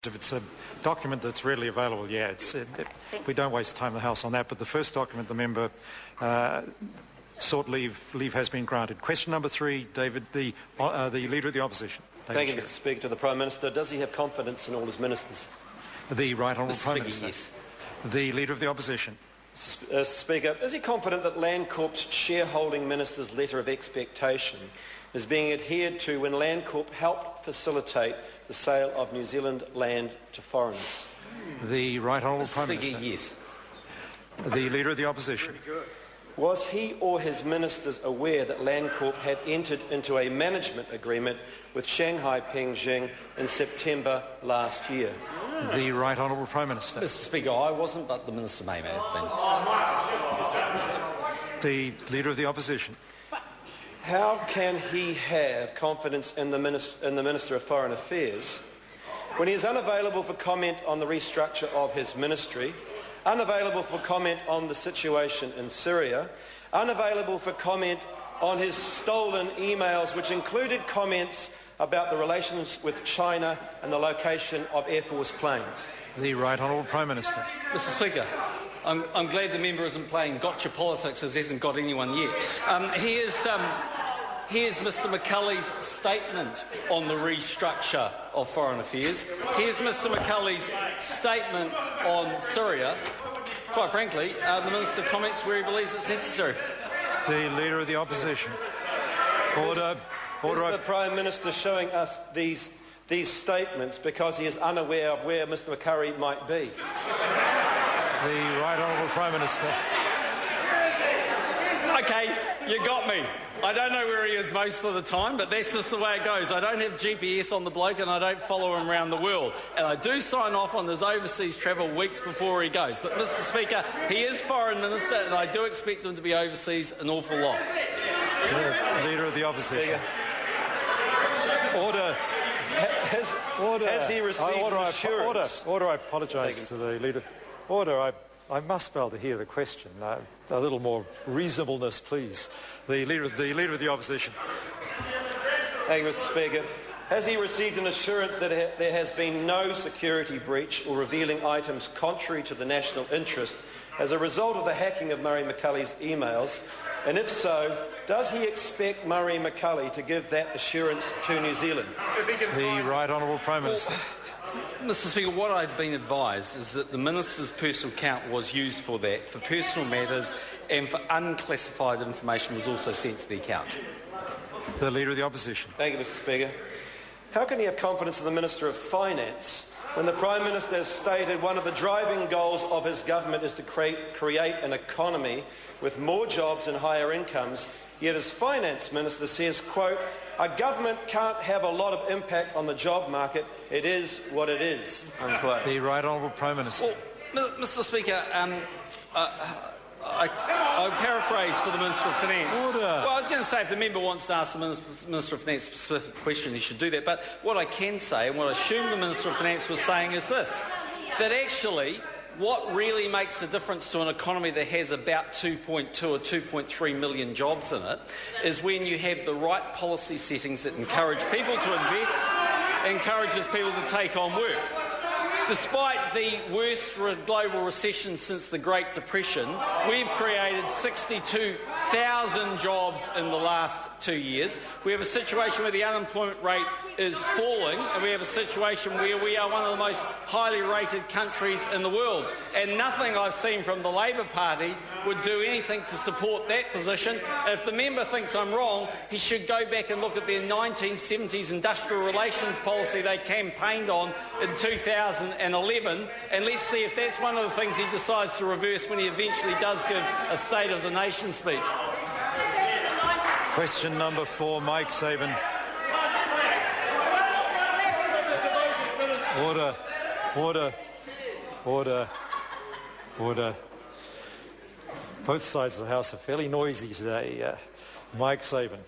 If it's a document that's readily available, we don't waste time in the House on that. But the first document, the member sought leave has been granted. Question number 3, David, the Leader of the Opposition. Thank you, Mr. Speaker. To the Prime Minister, does he have confidence in all his ministers? The Right Honourable Prime Minister. Yes. The Leader of the Opposition. Mr. Speaker, is he confident that Landcorp's shareholding minister's letter of expectation is being adhered to when Landcorp helped facilitate the sale of New Zealand land to foreigners? The Right Honourable Prime Minister. Yes. The Leader of the Opposition. Was he or his ministers aware that Landcorp had entered into a management agreement with Shanghai Pengjing in September last year? The Right Honourable Prime Minister. Mr. Speaker, I wasn't, but the Minister may have been. The Leader of the Opposition. How can he have confidence in the Minister of Foreign Affairs when he is unavailable for comment on the restructure of his ministry, unavailable for comment on the situation in Syria, unavailable for comment on his stolen emails, which included comments about the relations with China and the location of Air Force planes? The Right Honourable Prime Minister. Mr. Speaker, I'm glad the member isn't playing gotcha politics, as he hasn't got anyone yet. Here's Mr McCulley's statement on the restructure of foreign affairs. Here's Mr McCulley's statement on Syria. Quite frankly, the Minister comments where he believes it's necessary. The Leader of the Opposition. Order. Is the Prime Minister showing us these statements because he is unaware of where Mr McCurry might be? The Right Honourable Prime Minister. OK, you got me. I don't know where he is most of the time, but that's just the way it goes. I don't have GPS on the bloke and I don't follow him around the world. And I do sign off on his overseas travel weeks before he goes. But, Mr Speaker, he is Foreign Minister and I do expect him to be overseas an awful lot. The Leader of the Opposition. Order. Has he received assurance? Order, I apologise to the Leader. Order, I must be able to hear the question. A little more reasonableness, please. The Leader of the Opposition. Thank you, Mr Speaker. Has he received an assurance that there has been no security breach or revealing items contrary to the national interest as a result of the hacking of Murray McCulley's emails? And if so, does he expect Murray McCulley to give that assurance to New Zealand? The Right Honourable Prime Minister. Mr Speaker, what I've been advised is that the Minister's personal account was used for that, for personal matters, and for unclassified information was also sent to the account. The Leader of the Opposition. Thank you, Mr Speaker. How can he have confidence in the Minister of Finance when the Prime Minister has stated one of the driving goals of his government is to create an economy with more jobs and higher incomes, yet as Finance Minister says, quote, "A government can't have a lot of impact on the job market. It is what it is," unquote. The Right Honourable Prime Minister. Well, Mr Speaker, I paraphrase for the Minister of Finance. Order. Well, I was going to say if the member wants to ask the Minister of Finance a specific question, he should do that. But what I can say, and what I assume the Minister of Finance was saying, is this, that actually what really makes a difference to an economy that has about 2.2 or 2.3 million jobs in it is when you have the right policy settings that encourage people to invest, encourages people to take on work. Despite the worst global recession since the Great Depression, we've created 62,000 jobs in the last 2 years. We have a situation where the unemployment rate is falling, and we have a situation where we are one of the most highly rated countries in the world. And nothing I've seen from the Labor Party would do anything to support that position. If the member thinks I'm wrong, he should go back and look at their 1970s industrial relations policy they campaigned on in 2011, and let's see if that's one of the things he decides to reverse when he eventually does give a State of the Nation speech. Question number 4, Mike Sabin. Order. Order. Order. Order. Both sides of the House are fairly noisy today. Mike Sabin.